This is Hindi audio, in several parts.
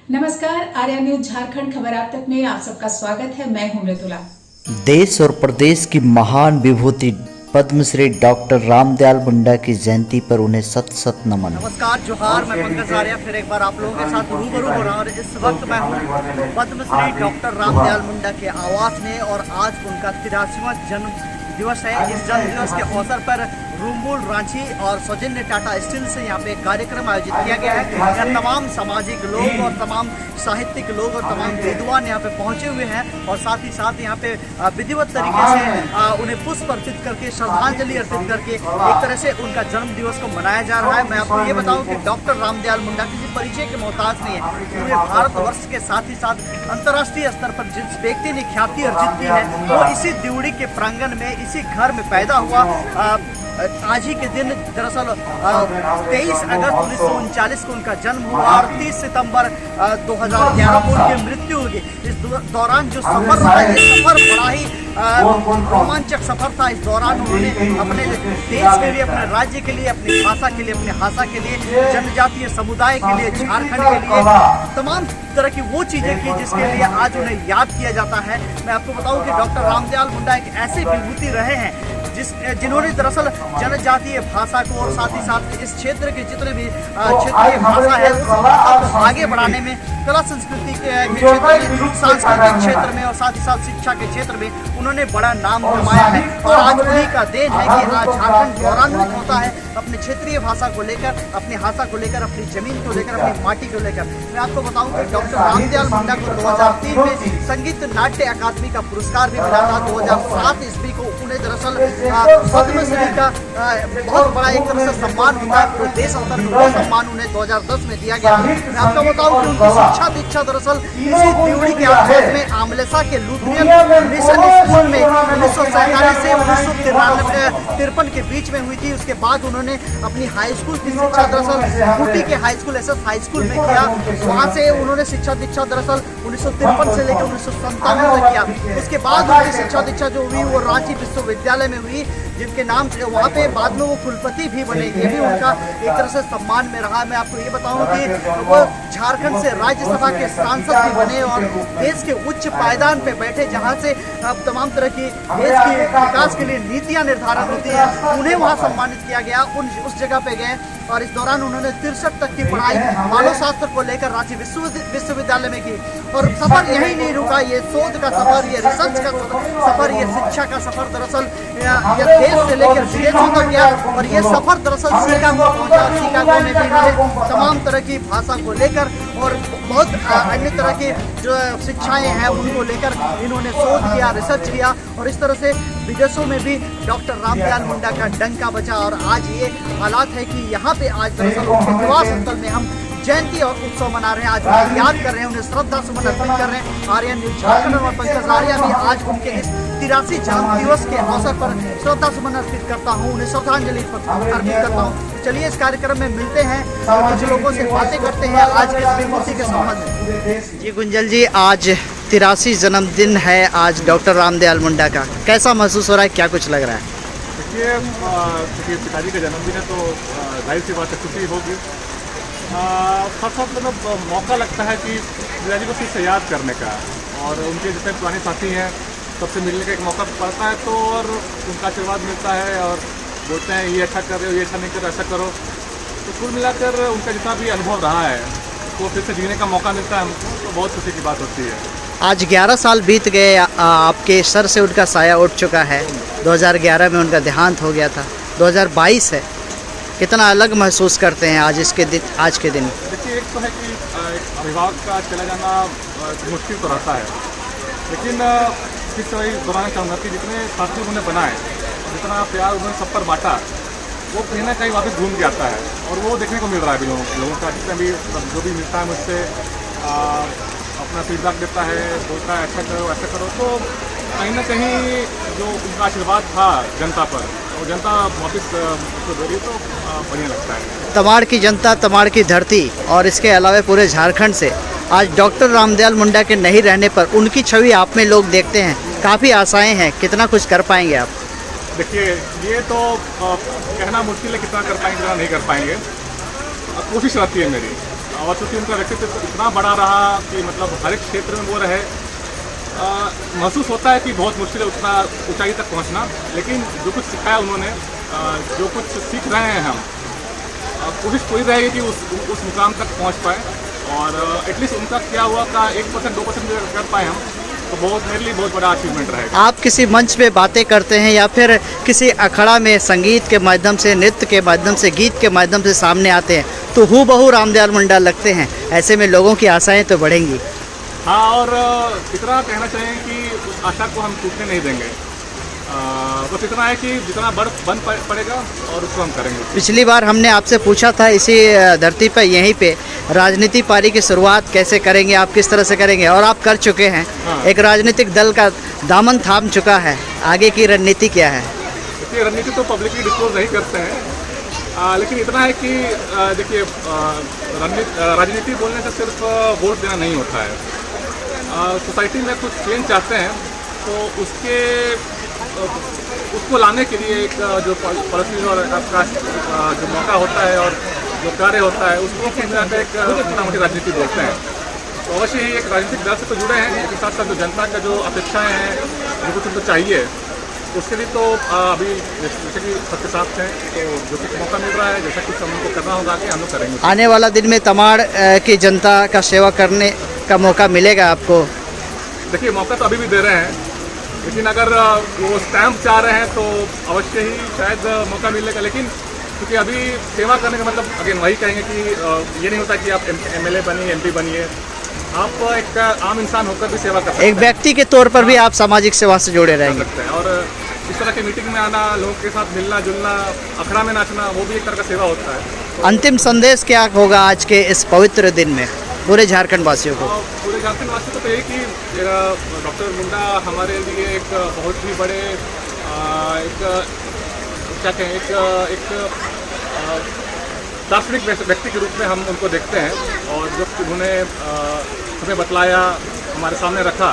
नमस्कार, आर्या न्यूज झारखंड खबर आप तक में आप सबका स्वागत है। मैं हूं मृदुला। देश और प्रदेश की महान विभूति पद्मश्री डॉक्टर रामदयाल मुंडा की जयंती पर उन्हें शत शत नमन। नमस्कार, जोहार। मैं पंकज आर्या फिर एक बार आप लोगों के साथ रूबरू हो रहा हूं और इस वक्त मैं हूं पद्मश्री डॉक्टर रामदयाल मुंडा के आवास में और आज उनका 83वां जन्म दिवस है। इस जन्म दिवस के अवसर पर रूमबुल रांची और सौजन्य टाटा स्टील से यहाँ पे कार्यक्रम आयोजित किया गया है। यहाँ तमाम सामाजिक लोग और तमाम साहित्यिक लोग और तमाम विद्वान यहाँ पे पहुँचे हुए हैं और साथ ही साथ यहाँ पे विधिवत तरीके से उन्हें पुष्प अर्पित करके श्रद्धांजलि अर्पित करके एक तरह से उनका जन्म दिवस को मनाया जा रहा है। मैं आपको ये बताऊँ कि डॉक्टर रामदयाल मुंडा किसी परिचय के मोहताज नहीं है। पूरे भारतवर्ष के साथ ही साथ अंतर्राष्ट्रीय स्तर पर जिस व्यक्ति ने ख्याति अर्जित की है वो इसी दिवड़ी के प्रांगण में इसी घर में पैदा हुआ। आज ही के दिन दरअसल 23 अगस्त 1939 को उनका जन्म हुआ और 30 सितंबर 2011 को उनकी मृत्यु होगी। इस दौरान जो सफर रहा, ये सफर बड़ा ही रोमांचक सफर था। इस दौरान उन्होंने अपने देश के लिए, अपने राज्य के लिए, अपनी भाषा के लिए, अपने भाषा के लिए, जनजातीय समुदाय के लिए, झारखंड के लिए तमाम तरह की वो चीजें की जिसके लिए आज उन्हें याद किया जाता है। मैं आपको बताऊं कि डॉक्टर रामदयाल मुंडा एक ऐसे विभूति रहे हैं जिन्होंने दरअसल जनजातीय भाषा को और साथ ही साथ इस क्षेत्र के जितने भी क्षेत्रीय भाषा है उसको आगे बढ़ाने में, कला संस्कृति के क्षेत्र में, सांस्कृतिक क्षेत्र में और साथ ही साथ शिक्षा के क्षेत्र में उन्होंने बड़ा नाम कमाया है। और आज उन्हीं का देन है कि आज झारखंड गौरवान्वित होता है अपने क्षेत्रीय भाषा को लेकर, अपनी भाषा को लेकर, अपनी जमीन को लेकर, अपनी माटी को लेकर। मैं आपको बताऊं कि डॉक्टर रामदयाल मुंडा को 2003 में संगीत नाट्य अकादमी का पुरस्कार भी मिला था। 2007 ईस्वी को उन्हें दरअसल पद्मश्री का बहुत बड़ा एक तरह से सम्मान होता है पूरे देश स्तर पर, सम्मान उन्हें 2010 में दिया गया। मैं आपको बताऊं कि उनकी शिक्षा दीक्षा दरअसल इसी दिवड़ी के आसपास में आमलेसा के लुथियन मिशन स्कूल में 1947 से 1953 के बीच में हुई थी। उसके बाद उन्होंने अपनी हाई स्कूल की शिक्षा दरअसल खूंटी के high school SS high school में किया। वहाँ से उन्होंने शिक्षा दीक्षा दरअसल 1953 से लेकर 1997 तक किया। उसके बाद उनकी शिक्षा दीक्षा जो हुई वो रांची विश्वविद्यालय में हुई, जिनके नाम से वहाँ पे बाद में वो कुलपति भी बने। ये भी उनका एक तरह से सम्मान में रहा। मैं आपको ये बताऊं कि वो झारखंड से राज्यसभा के सांसद भी बने और देश के उच्च पायदान पे बैठे, जहाँ से तमाम तरह की देश के विकास के लिए नीतियां निर्धारित होती है, उन्हें वहाँ सम्मानित किया गया। उस जगह पे गए और इस दौरान उन्होंने 63 तक की पढ़ाई मानव शास्त्र को लेकर रांची विश्वविद्यालय में की। और सफर यही नहीं रुका, ये शोध का सफर, ये रिसर्च का सफर, ये शिक्षा का सफर दरअसल देश से लेकर विदेशों तक गया। और ये सफर दरअसल शिकागो पहुंचा। शिकागो में भी इन्होंने तमाम तरह की भाषा को लेकर और बहुत अन्य तरह की जो शिक्षाएं हैं उनको लेकर इन्होंने शोध किया, रिसर्च किया और इस तरह से विदेशों में भी डॉक्टर रामदयाल मुंडा का डंका बजा। और आज ये हालात है कि यहाँ पे आज दरअसल उनके निवास स्थल में हम जयंती और उत्सव मना रहे हैं। आज उन्हें याद कर रहे हैं, उन्हें श्रद्धा सुमन अर्पित कर रहे हैं। आर्या न्यूज झारखंड और पंकज आर्या भी आज उनके इस 83 जन्म दिवस के अवसर पर श्रद्धा सुमन अर्पित करता हूँ, उन्हें श्रद्धांजलि अर्पित करता हूँ। तो चलिए इस कार्यक्रम में मिलते हैं और कुछ लोगों से बातें करते हैं आज के इस विभूति के संबंध में। जी गुंजल जी, आज 83 जन्मदिन है आज डॉक्टर रामदयाल मुंडा का, कैसा महसूस हो रहा है, क्या कुछ लग रहा है? देखिए पिताजी का जन्मदिन है तो जाहिर सी बात है खुशी होगी। साथ साथ मतलब मौका लगता है कि पिताजी को फिर से याद करने का और उनके जितने पुराने साथी हैं सबसे मिलने का एक मौका पड़ता है तो और उनका आशीर्वाद मिलता है और बोलते हैं ये अच्छा कर रहे हो, ये अच्छा नहीं कर रहे, ऐसा करो। तो कुल मिलाकर उनका जितना भी अनुभव रहा है तो फिर से जीने का मौका मिलता है हमको, तो बहुत खुशी की बात होती है। आज 11 साल बीत गए, आपके सर से उनका साया उठ चुका है। 2011 में उनका देहांत हो गया था, 2022 है, कितना अलग महसूस करते हैं आज इसके दिन, आज के दिन? देखिए एक तो है कि एक अभिभावक का चला जाना मुश्किल तो रहता है, लेकिन किस तरह बताना चाहूँगा कि जितने साथी उन्होंने बनाए, जितना प्यार उन्होंने सब पर बांटा, वो कहीं ना कहीं वापस घूम के आता है और वो देखने को मिल रहा है अभी लोगों का। जितना भी जो भी मिलता है मुझसे अपना अपना फीडबैक देता है, बोलता है ऐसा करो ऐसा करो, तो कहीं ना कहीं जो उनका आशीर्वाद था जनता पर, और जनता वापस उसको दे रही, तो बढ़िया लगता है। तमाड़ की जनता, तमाड़ की धरती और इसके अलावा पूरे झारखंड से आज डॉक्टर रामदयाल मुंडा के नहीं रहने पर उनकी छवि आप में लोग देखते हैं, काफ़ी आशाएं हैं, कितना कुछ कर पाएंगे आप? देखिए, ये तो कहना मुश्किल है कितना कर पाएंगे कितना नहीं कर पाएंगे। कोशिश रहती है मेरी, और चूँकि उनका व्यक्तित्व इतना बड़ा रहा कि मतलब हर एक क्षेत्र में वो रहे, महसूस होता है कि बहुत मुश्किल है उतना ऊंचाई तक पहुंचना, लेकिन जो कुछ सिखाया उन्होंने, जो कुछ सीख रहे हैं हम, कोशिश पूरी रहेगी कि उस मुकाम तक पहुंच पाए, और एटलीस्ट उनका क्या हुआ का 1% 2% कर पाए हम, तो बहुत मेरे लिए बहुत बड़ा अचीवमेंट रहेगा। आप किसी मंच पे बातें करते हैं या फिर किसी अखड़ा में संगीत के माध्यम से, नृत्य के माध्यम से, गीत के माध्यम से सामने आते हैं, तो हूबहू रामदयाल मुंडा लगते हैं, ऐसे में लोगों की आशाएं तो बढ़ेंगी। हाँ, और इतना कहना चाहिए कि उस आशा को हम टूटने नहीं देंगे। बस इतना है कि जितना बन पड़ेगा और उसको हम करेंगे। पिछली बार हमने आपसे पूछा था इसी धरती पर, यहीं पे, राजनीति पारी की शुरुआत कैसे करेंगे आप, किस तरह से करेंगे, और आप कर चुके हैं। हाँ। एक राजनीतिक दल का दामन थाम चुका है, आगे की रणनीति क्या है? देखिए, रणनीति तो पब्लिकली डिस्क्लोज नहीं करते हैं, लेकिन इतना है कि देखिए, राजनीति बोलने से सिर्फ वोट देना नहीं होता है। सोसाइटी में कुछ चेंज चाहते हैं, तो उसको लाने के लिए एक जो पॉलिसी और आपका जो मौका होता है और जो कार्य होता है, उसको एक मोटा मोटी राजनीति बोलते हैं। तो अवश्य ही एक राजनीतिक दल से तो जुड़े हैं, इसके साथ साथ जो जनता का जो अपेक्षाएं हैं, जो कुछ उनको चाहिए, उसके लिए तो अभी जैसे कि सबके साथ हैं, तो जो कुछ मौका मिल रहा है, जैसा कुछ हम उनको करना होगा कि हम लोग करेंगे। आने वाला दिन में तमाड़ की जनता का सेवा करने का मौका मिलेगा आपको? देखिए, मौका तो अभी भी दे रहे हैं, लेकिन अगर वो स्टैम्प चाह रहे हैं तो अवश्य ही शायद मौका मिलेगा। लेकिन क्योंकि अभी सेवा करने का मतलब अगेन वही कहेंगे कि ये नहीं होता कि आप MLA बनिए, MP बनिए, आप एक आम इंसान होकर भी सेवा कर सकते हैं। एक व्यक्ति के तौर पर भी आप सामाजिक सेवा से जुड़े रहेंगे। सकते हैं, और इस तरह की मीटिंग में आना, लोगों के साथ मिलना जुलना, अखड़ा में नाचना, वो भी एक तरह का सेवा होता है। अंतिम संदेश क्या होगा आज के इस पवित्र दिन में पूरे झारखंड वासियों को? पूरे झारखंड वासियों को तो यही कि डॉक्टर मुंडा हमारे लिए एक बहुत ही बड़े एक क्या कहें, एक दार्शनिक व्यक्ति के रूप में हम उनको देखते हैं, और जो उन्होंने हमें बतलाया, हमारे सामने रखा,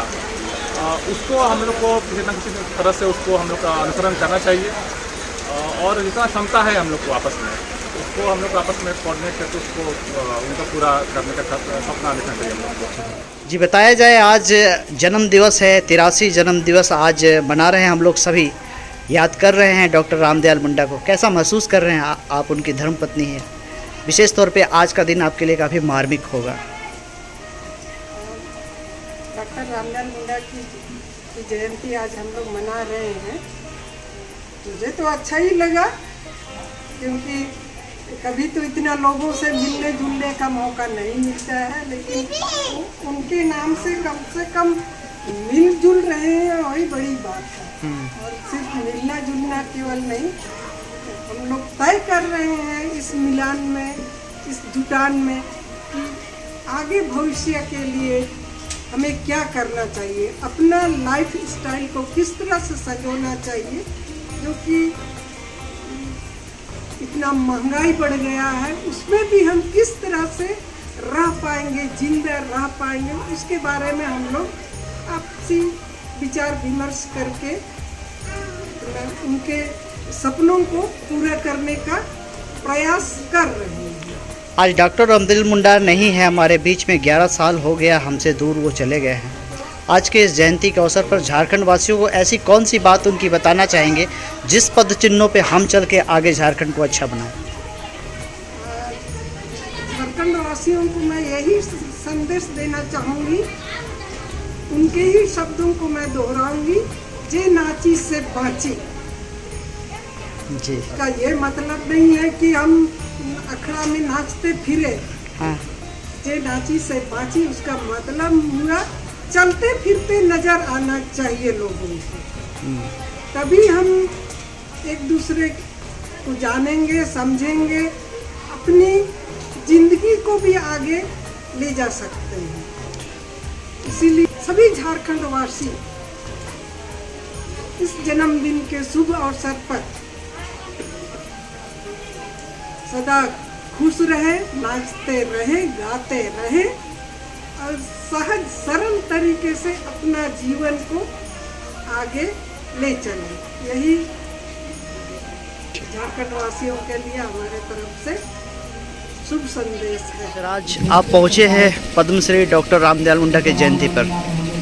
उसको हम लोग को किसी न किसी तरह से उसको हम लोग का अनुसरण करना चाहिए, और जितना क्षमता है हम लोग को आपस में, उसको हम लोग आपस में कोऑर्डिनेट करके उसको उनका पूरा करने का सपना देखना चाहिए हम लोग को। जी, बताया जाए आज जन्म दिवस है, 83 जन्म दिवस आज मना रहे हैं हम लोग सभी, याद कर रहे हैं डॉक्टर रामदयाल मुंडा को। कैसा महसूस कर रहे हैं आप उनकी धर्मपत्नी हैं, विशेष तौर पे आज का दिन आपके लिए काफ़ी मार्मिक होगा? डॉक्टर रामदयाल मुंडा की जयंती आज हम लोग मना रहे हैं। मुझे तो अच्छा ही लगा, क्योंकि कभी तो इतना लोगों से मिलने जुलने का मौका नहीं मिलता है, लेकिन उनके नाम से कम मिलजुल रहे हैं, वही बड़ी बात है। और सिर्फ मिलना जुलना केवल नहीं, हम लोग तय कर रहे हैं इस मिलान में, इस जुटान में, कि आगे भविष्य के लिए हमें क्या करना चाहिए, अपना लाइफ स्टाइल को किस तरह से सजोना चाहिए, जो कि इतना महंगाई बढ़ गया है, उसमें भी हम किस तरह से रह पाएंगे, जिंदा रह पाएंगे, उसके बारे में हम लोग आपसी विचार विमर्श करके उनके सपनों को पूरा करने का प्रयास कर रहे हैं। आज डॉक्टर रामदयाल मुंडा नहीं है हमारे बीच में, 11 साल हो गया हमसे दूर वो चले गए हैं। आज के इस जयंती के अवसर पर झारखंड वासियों को ऐसी कौन सी बात उनकी बताना चाहेंगे जिस पद चिन्हों पे हम चल के आगे झारखंड को अच्छा बनाएं? झारखंड वासियों को मैं यही संदेश देना चाहूँगी, उनके ही शब्दों को मैं दोहराऊंगी, जे नाची से बाँची। जी, का ये मतलब नहीं है कि हम अखड़ा में नाचते फिरे। हाँ, जे नाची से बाँची उसका मतलब हुआ चलते फिरते नजर आना चाहिए लोगों को, तभी हम एक दूसरे को जानेंगे, समझेंगे, अपनी जिंदगी को भी आगे ले जा सकते हैं। इसीलिए सभी झारखंड वासी इस जन्मदिन के शुभ अवसर पर सदा खुश रहे, नाचते रहे, गाते रहे और सहज सरल तरीके से अपना जीवन को आगे ले चले। यही झारखंड वासियों के लिए हमारे तरफ से शुभ संदेश है। सर, आज आप पहुंचे हैं पद्मश्री डॉक्टर रामदयाल मुंडा की जयंती पर,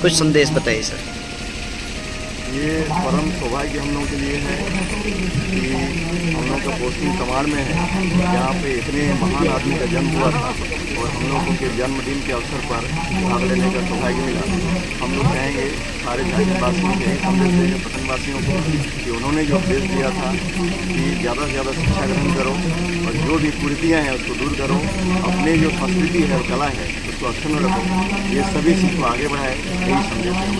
कुछ संदेश बताइए सर। ये परम सौभाग्य हम लोगों के लिए है कि हम लोग का पोस्टिंग कमांड में है, जहाँ पे इतने महान आदमी का जन्म हुआ था और हम लोगों के जन्मदिन के अवसर पर भाग लेने का सौभाग्य मिला। हम लोग कहेंगे सारे झारखंडवासियों के, हमसे पटनवासियों को कि उन्होंने जो उपदेश दिया था कि ज़्यादा से ज़्यादा शिक्षा ग्रहण करो और जो भी कुरीतियाँ हैं उसको दूर करो, अपने जो संस्कृति है और कला है उसको अक्षुण्ण रखो, ये सभी चीज़ को आगे बढ़ाए, यही संदेश है।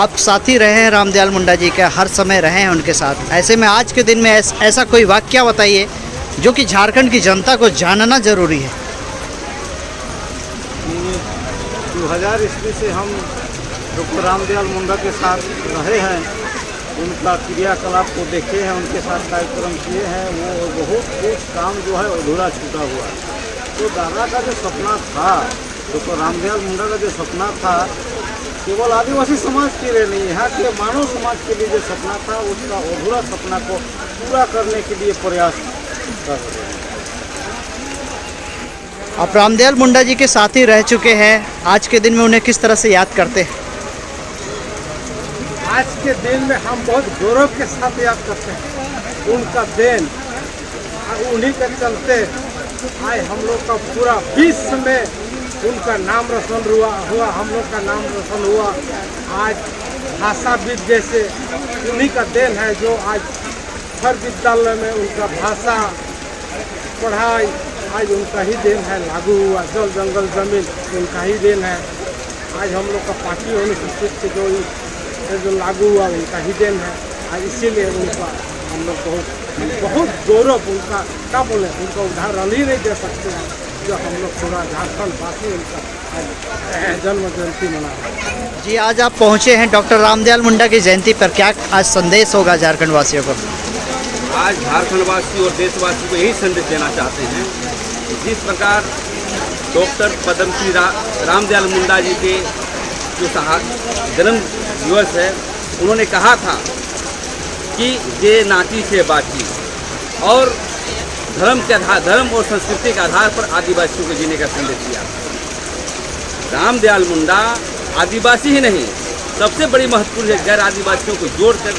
आप साथी रहे हैं रामदयाल मुंडा जी का, हर समय रहे हैं उनके साथ, ऐसे में आज के दिन में ऐसा कोई वाक्य बताइए जो कि झारखंड की जनता को जानना जरूरी है। 2000 ईस्वी से हम डॉक्टर रामदयाल मुंडा के साथ रहे हैं, उनका क्रियाकलाप को देखे हैं, उनके साथ कार्यक्रम किए हैं। वो बहुत कुछ काम जो है अधूरा छूटा हुआ है। तो दादा का जो सपना था, डॉक्टर रामदयाल मुंडा का जो सपना था, केवल आदिवासी समाज के लिए नहीं, यहाँ के मानव समाज के लिए जो सपना था, उसका अधूरा सपना को पूरा करने के लिए प्रयास कर रहे हैं। आप रामदयाल मुंडा जी के साथी रह चुके हैं, आज के दिन में उन्हें किस तरह से याद करते हैं? आज के दिन में हम बहुत गौरव के साथ याद करते हैं। उनका देन, उन्हीं के चलते आज हम लोग का पूरा विश्व में उनका नाम रोशन हुआ, हम लोग का नाम रोशन हुआ। आज भाषाविद जैसे उन्हीं का देन है, जो आज हर विद्यालय में उनका भाषा पढ़ाई आज उनका ही देन है, लागू हुआ। जल जंगल जमीन उनका ही देन है। आज हम लोग का पार्टी अनुसूचित से जो लागू हुआ उनका ही देन है। आज इसीलिए उनका हम लोग बहुत गौरव, उनका क्या बोले, उनका उदाहरण ही नहीं दे सकते हैं, जो हम लोग पूरा झारखंड वासी उनका जन्म जयंती मना रहे हैं। जी, आज आप पहुंचे हैं डॉक्टर रामदयाल मुंडा की जयंती पर, क्या आज संदेश होगा झारखंड वासियों को? आज झारखंड वासी और देशवासी को यही संदेश देना चाहते हैं कि जिस प्रकार डॉक्टर पद्मश्री रामदयाल मुंडा जी के जो जन्म दिवस है, उन्होंने कहा था कि ये नाती से बाची, और धर्म और संस्कृति के आधार पर आदिवासियों को जीने का संदेश दिया। रामदयाल मुंडा आदिवासी ही नहीं, सबसे बड़ी महत्वपूर्ण है गैर आदिवासियों को जोड़कर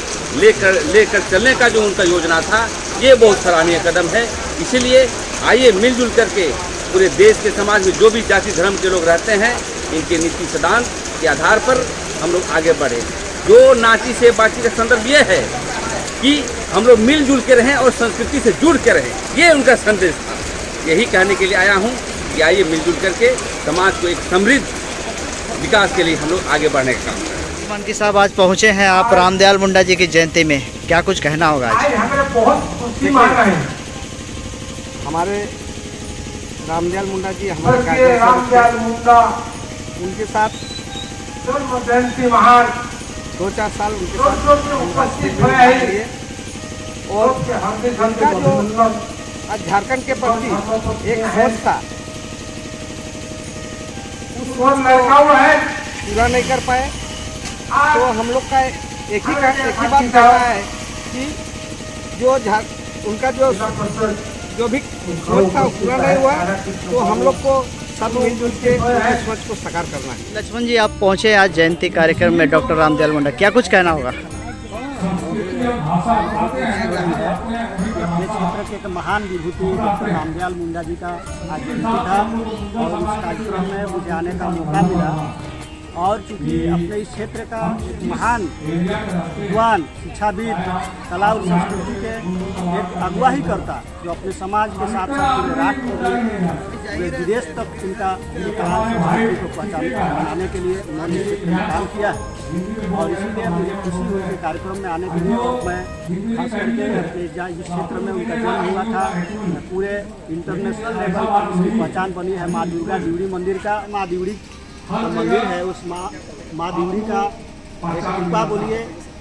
लेकर चलने का जो उनका योजना था, ये बहुत सराहनीय कदम है। इसीलिए आइए मिलजुल करके पूरे देश के समाज में जो भी जाति धर्म के लोग रहते हैं, इनके नीति सिद्धांत के आधार पर हम लोग आगे बढ़े। जो नाती से बाची का संदर्भ ये है कि हम लोग मिलजुल के रहें और संस्कृति से जुड़ के रहें, ये उनका संदेश था। यही कहने के लिए आया हूँ कि आइए मिलजुल करके समाज को एक समृद्ध विकास के लिए हम लोग आगे बढ़ने का काम करें। मानकी साहब, आज पहुँचे हैं आप रामदयाल मुंडा जी की जयंती में, क्या कुछ कहना होगा आज? हमारे रामदयाल मुंडा जी हमारे रामदयाल मुंडा, उनके साथ 2-4 साल उनके साथ और उनका जो आज झारखंड के प्रति एक सोच था, उस सोच को पूरा नहीं कर पाए। तो हम लोग का एक ही बात कहना है कि जो उनका जो भी सोच था वो पूरा नहीं हुआ, तो हम लोग को सब मिलजुल के सोच को साकार करना है। लक्ष्मण जी, आप पहुंचे आज जयंती कार्यक्रम में डॉक्टर रामदयाल मुंडा, क्या कुछ कहना होगा? ये क्षेत्र के एक महान विभूति डॉक्टर रामदयाल मुंडा जी का आज जयंती था, और उस कार्यक्रम में मुझे आने का मौका मिला। और चूँकि अपने इस क्षेत्र का एक महान विद्वान, शिक्षाविद, कला और संस्कृति के एक अगुवाही करता, जो अपने समाज के साथ साथ पूरे राष्ट्र पूरे विदेश तक उनका संस्कृति को बनाने के लिए उन्होंने इस क्षेत्र में काम किया है। और इसीलिए मुझे खुशी हुई कि कार्यक्रम में आने के लिए, और मैं खास करके जिस क्षेत्र में उनका जन्म हुआ था, पूरे इंटरनेशनल लेवल पर इसकी पहचान बनी है माँ दुर्गा दिवड़ी मंदिर का, माँ दिवड़ी मंदिर है उस माँ देवी का एक कृपा बोलिए,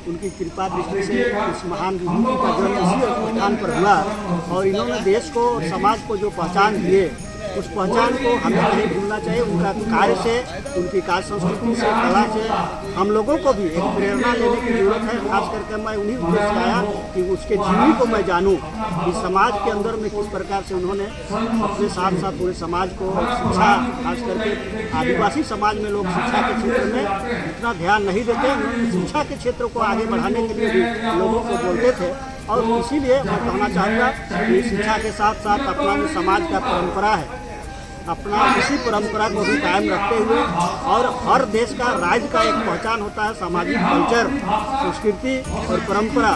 उनकी कृपा दृष्टि से इस महान विभूति का जन्म इसी स्थान पर हुआ और इन्होंने देश को और समाज को जो पहचान दिए उस पहचान को हमें नहीं भूलना चाहिए। उनका कार्य से, उनकी कार्य संस्कृति से, कला से हम लोगों को भी एक प्रेरणा लेने की जरूरत है। खास करके मैं उन्हीं उद्देश्य से आया कि उसके जीवनी को मैं जानूं कि समाज के अंदर में किस प्रकार से उन्होंने अपने साथ साथ पूरे समाज को शिक्षा, खास करके आदिवासी समाज में लोग शिक्षा के क्षेत्र में इतना ध्यान नहीं देते, उन्होंने शिक्षा के क्षेत्र को आगे बढ़ाने के लिए भी लोगों को बोलते थे। और इसीलिए मैं कहना चाहूँगा कि शिक्षा के साथ साथ अपना जो समाज का परंपरा है, अपना इसी परंपरा को भी कायम रखते हुए और हर देश का राज्य का एक पहचान होता है सामाजिक कल्चर, संस्कृति और परंपरा।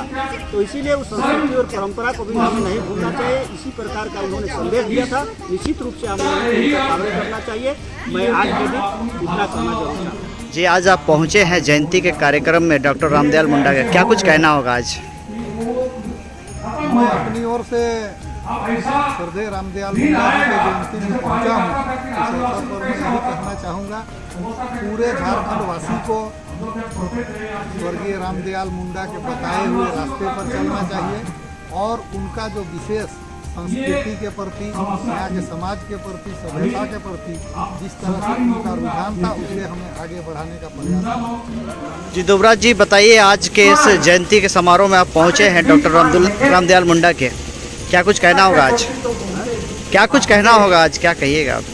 तो इसीलिए उस संस्कृति और परंपरा को भी हमें नहीं भूलना चाहिए। इसी प्रकार का उन्होंने संदेश दिया था, निश्चित रूप से हमें उनका पालन करना चाहिए। मैं आज के दिन इतना कहना चाहूँगा। जी, आज आप पहुँचे हैं जयंती के कार्यक्रम में डॉक्टर रामदयाल मुंडा का, क्या कुछ कहना होगा आज? मैं अपनी ओर से श्रद्धेय रामदयाल मुंडा जी के जयंती में पहुंचा हूं। इस अवसर पर मैं यही कहना चाहूँगा, पूरे झारखंड वासी को स्वर्गीय रामदयाल मुंडा के बताए हुए रास्ते पर चलना चाहिए और उनका जो विशेष संस्कृति के प्रति, यहाँ के समाज के प्रति, सभ्यता के प्रति जिस तरह से उनका रुझान था, उसे हमें आगे बढ़ाने का प्रयास। जी दुबराज जी, बताइए आज के इस जयंती के समारोह में आप पहुँचे हैं डॉक्टर रामदयाल मुंडा के, क्या कुछ कहना होगा आज? क्या कुछ कहना होगा आज, क्या कहिएगा आप?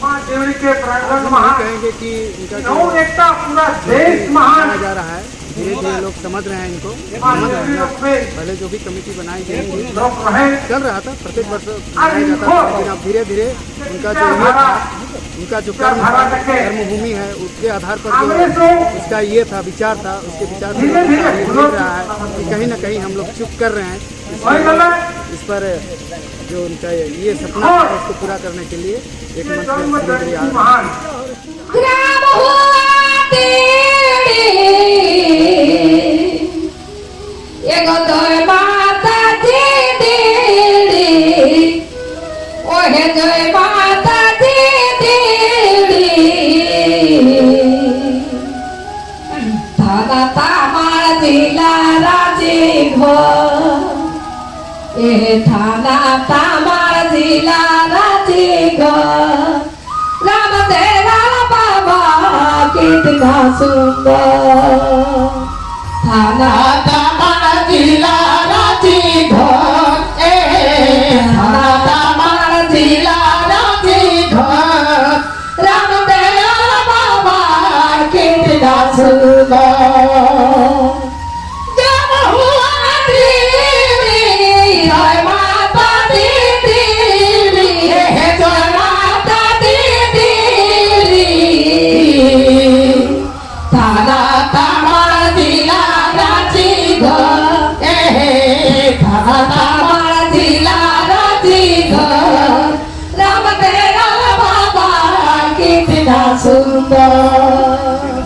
कहेंगे कि इनका जो माना जा रहा है, धीरे धीरे लोग समझ रहे हैं, इनको समझ रहे हैं। पहले जो भी कमेटी बनाई गई चल रहा था, प्रत्येक वर्ष बनाया जाता था, लेकिन अब धीरे धीरे उनका जो ये था, उनका जो कर्मभूमि है, उसके आधार पर जो उसका ये था, विचार था, उसके विचार से ये मिल रहा है कि कहीं ना कहीं हम लोग चुप कर रहे हैं। इस पर जो उनका ये सपना था उसको पूरा करने के लिए एक मंच में धीरे धीरे आ रहा थाना तामार जिला राजी गो रामदेवा बाबा कितना सुंदर। थाना तामार जिला राजी गो, थाना तामार जिला राजी गो रामदेवा बाबा कितना सुंदर।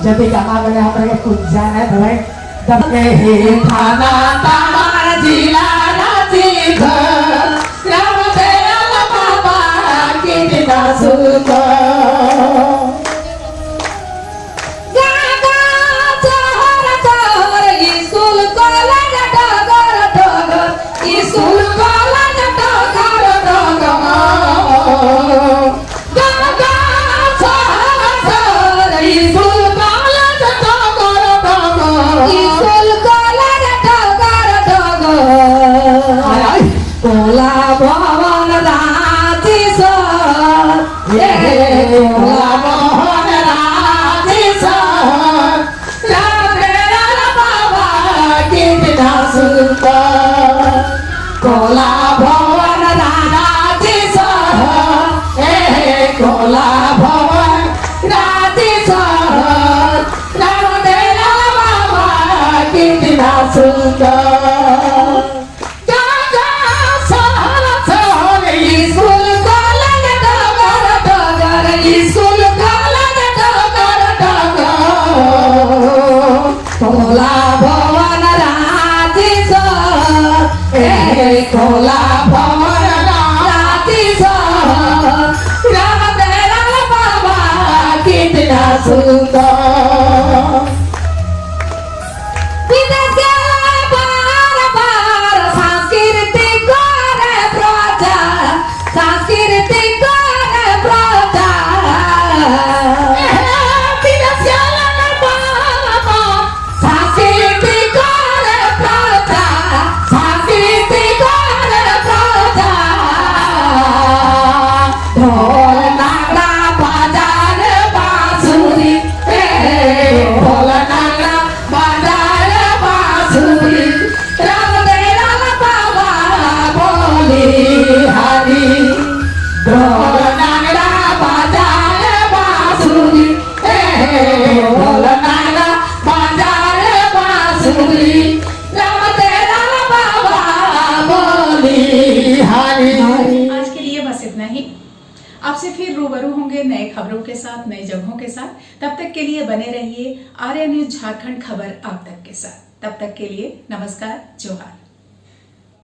जब गाना बने हमारे कुछ जाना है भाई दबके ही थाना तामार जिला राजी घर रामदयाल बाबा कितना सुंदर। स्कूल कॉलेज डगर डगर, स्कूल कॉलेज डगर कोला भवन राजी सर, कोला भवन राजी सर रामदयाल बाबा कितना सुंदर। कोला भवन राजी सर, कोला भवन राजी सर रामदयाल बाबा कितना सुंदर। कोला भवन राजी सर, कोला भवन राजी सर रामदयाल बाबा कितना सुंदर। साथ, नई जगहों के साथ। तब तक के लिए बने रहिए आर्या न्यूज झारखंड खबर आप तक के साथ। तब तक के लिए नमस्कार, जोहार।